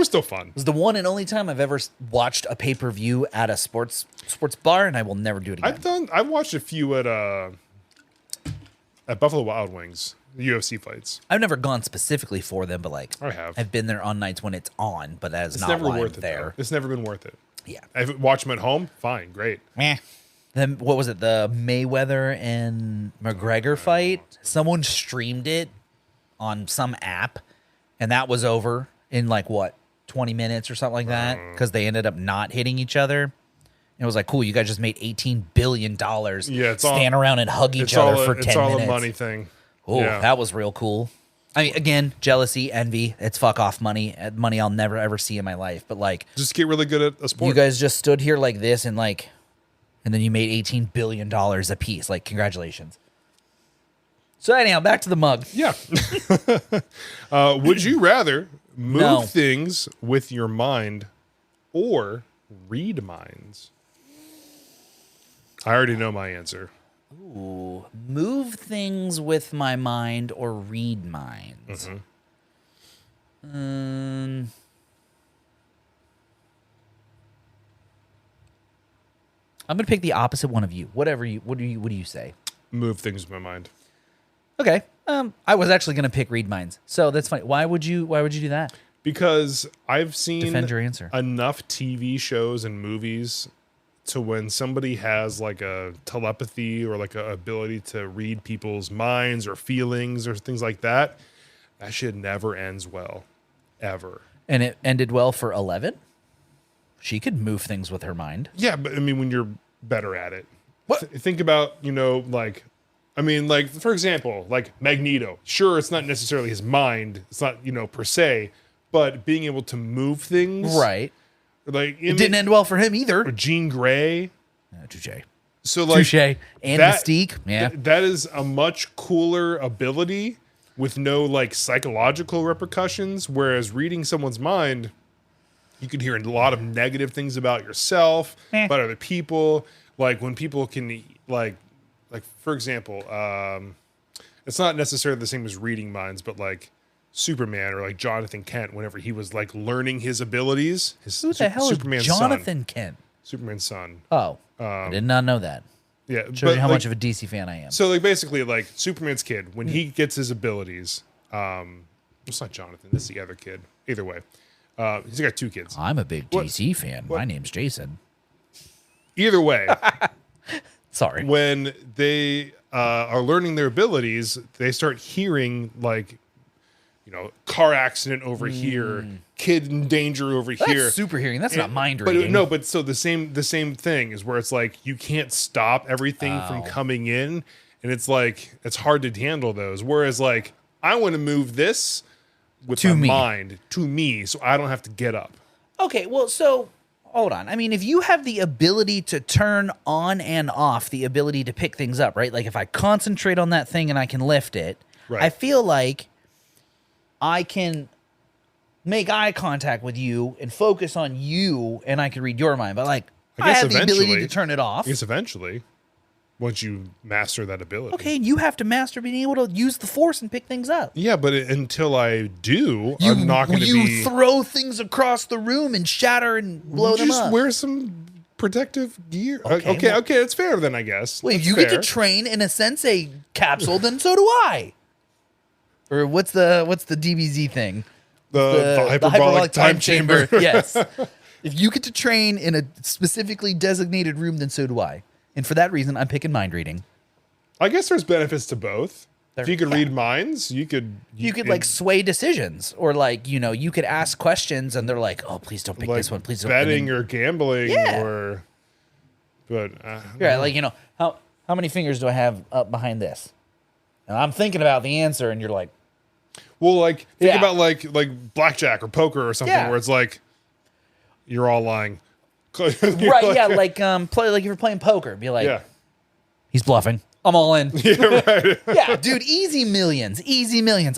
still fun. It was the one and only time I've ever watched a pay-per-view at a sports bar, and I will never do it again. I've watched a few at Buffalo Wild Wings, the UFC fights. I've never gone specifically for them, but like I have. I've been there on nights when it's on, but that is It's not never why worth I'm it there. though. It's never been worth it. Yeah. I've watched them at home. Fine, great. Meh. Then what was it? The Mayweather and McGregor fight? Someone streamed it on some app, and that was over in like what, 20 minutes or something like that, because they ended up not hitting each other. It was like, cool, you guys just made $18 billion. Yeah, it's all- stand around and hug each other for 10 it's all minutes. a money thing. Oh, Yeah. that was real cool. I mean, again, jealousy, envy. It's fuck off money. Money I'll never ever see in my life. But like, Just get really good at a sport. you guys just stood here like this and like, and then you made $18 billion a piece. Like, congratulations. So anyhow, back to the mug. Yeah. Would you rather move No. things with your mind or read minds? I already know my answer. Ooh, move things with my mind or read minds. I'm gonna pick the opposite one of you. What do you say? Move things with my mind. Okay. I was actually gonna pick read minds, so that's funny. Why would you do that? Because I've seen Defend your answer. enough TV shows and movies to when somebody has like a telepathy or like a ability to read people's minds or feelings or things like that, that shit never ends well, ever. And it ended well for 11. She could move things with her mind. Yeah, but I mean, when you're better at it, What? Think about, like, I mean, like, for example, like Magneto. Sure, it's not necessarily his mind. It's not, per se, but being able to move things. Right. Like, It didn't end well for him either. or Jean Grey. Touche. So, like, Touche. And Mystique. Yeah. that is a much cooler ability with no, like, psychological repercussions. Whereas reading someone's mind, you can hear a lot of negative things about yourself, about other people. Like, when people can, like for example, it's not necessarily the same as reading minds, but like Superman or like Jonathan Kent, whenever he was like learning his abilities, Who the hell Superman's is Jonathan Kent? Superman's son. Oh, I did not know that. Yeah, Shows you how like, much of a DC fan I am. So like basically like Superman's kid, when he gets his abilities, it's not Jonathan, it's the other kid. Either way, he's got two kids. I'm a big DC fan. My name's Jason. Either way, Sorry. when they are learning their abilities, they start hearing like, car accident over here, kid in danger over That's here. super hearing. That's not mind But reading. no, but so the same thing is where it's like you can't stop everything from coming in, and it's like it's hard to handle those. Whereas like I want to move this with To my me. mind to me, so I don't have to get up. Okay, well, so hold on. I mean, if you have the ability to turn on and off, the ability to pick things up, right? Like if I concentrate on that thing and I can lift it, Right. I feel like I can make eye contact with you and focus on you, and I can read your mind. But like, I guess have the ability eventually- to turn it off. I guess eventually, once you master that ability. Okay, and you have to master being able to use the force and pick things up. Yeah, but until I do, I'm not going to You be. throw things across the room and shatter and blow them just up. wear some protective gear. Okay, Okay, well- okay, it's fair then, I guess. Well, if That's you get fair. to train in a Sensei capsule, then so do I. Or what's the DBZ thing? the hyperbolic time chamber. Yes. If you get to train in a specifically designated room, then so do I. And for that reason, I'm picking mind reading. I guess there's benefits to both. If you could Yeah. read minds, you could. You could like sway decisions, or like you could ask questions, and they're like, "Oh, please don't pick like this one, please don't." betting or gambling Yeah. or. But Yeah, like how many fingers do I have up behind this? And I'm thinking about the answer, and you're like, well, like think Yeah. about like blackjack or poker or something Yeah. where it's like you're all lying. right, yeah, like play like if you're playing poker, be like, yeah, he's bluffing. I'm all in. yeah, right. Yeah, dude, easy millions.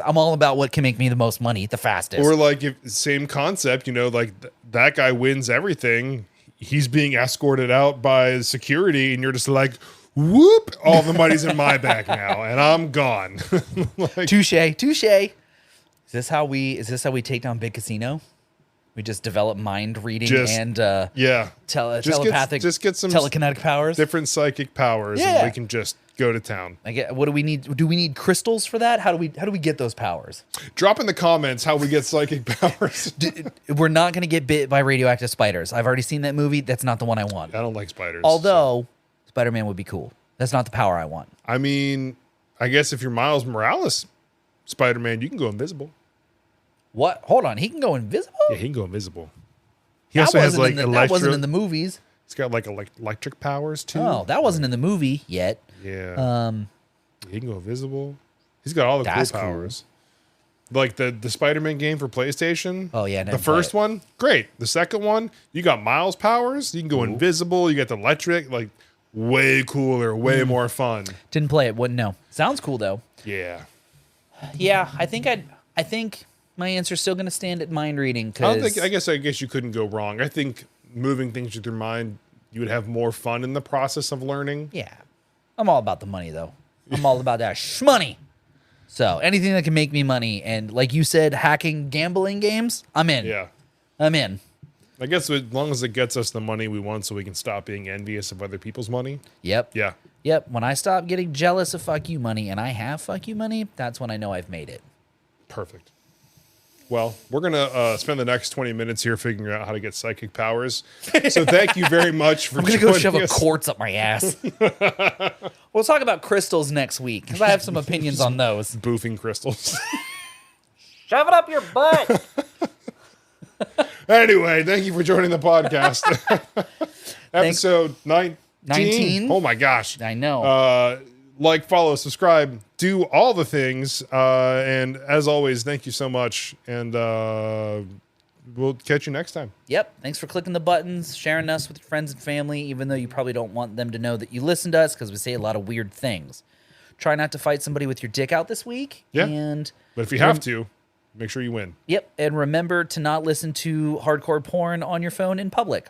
I'm all about what can make me the most money the fastest. Or like if same concept, like that guy wins everything. He's being escorted out by security, and you're just like, whoop! All the money's in my bag now, and I'm gone. Like, touche. Is this how we take down Big Casino? We just develop mind reading and yeah, telepathic, just get some telekinetic powers. different psychic powers, Yeah. and we can just go to town. What do we need? Do we need crystals for that? How do we get those powers? Drop in the comments how we get psychic powers. We're not going to get bit by radioactive spiders. I've already seen that movie. That's not the one I want. I don't like spiders. Although Spider-Man would be cool. That's not the power I want. I mean, I guess if you're Miles Morales, Spider-Man, you can go invisible. What? Hold on. He can go invisible? Yeah, he can go invisible. He That also has wasn't like in the, that wasn't in the electro. movies. He's got like electric powers too. Oh, that wasn't in the movie yet. Yeah. He can go invisible. He's got all the cool That's cool. powers. Like the Spider-Man game for PlayStation. Oh, yeah, I The didn't play first it. one, great. The second one, you got Miles powers. You can go invisible. You got the electric. Like way cooler, way more fun. Didn't play it. Wouldn't know. Sounds cool though. Yeah. Yeah, I think my answer's still going to stand at mind reading I don't because think. I guess you couldn't go wrong. I think moving things with your mind, You would have more fun in the process of learning. Yeah. I'm all about the money, though. I'm all about that shmoney. So anything that can make me money, and like you said, hacking gambling games, I'm in. Yeah. I'm in. I guess as long as it gets us the money we want so we can stop being envious of other people's money. Yep. Yeah. Yep. When I stop getting jealous of fuck you money and I have fuck you money, that's when I know I've made it. Perfect. Well, we're going to spend the next 20 minutes here figuring out how to get psychic powers. So thank you very much for I'm going to go joining shove a us. quartz up my ass. We'll talk about crystals next week because I have some opinions on those. Boofing crystals. Shove it up your butt. Anyway, thank you for joining the podcast. Episode 19. Oh my gosh. I know. Like, follow, subscribe, do all the things. And as always, thank you so much. And we'll catch you next time. Yep. Thanks for clicking the buttons, sharing us with your friends and family, even though you probably don't want them to know that you listen to us because we say a lot of weird things. Try not to fight somebody with your dick out this week. Yeah. And But if you have to, make sure you win. yep. And remember to not listen to hardcore porn on your phone in public.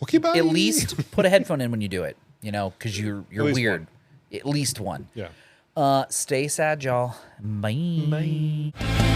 Okay, bye. At least put a headphone in when you do it, because you're least weird. one. At least one. Yeah. Stay sad, y'all. Bye. Bye.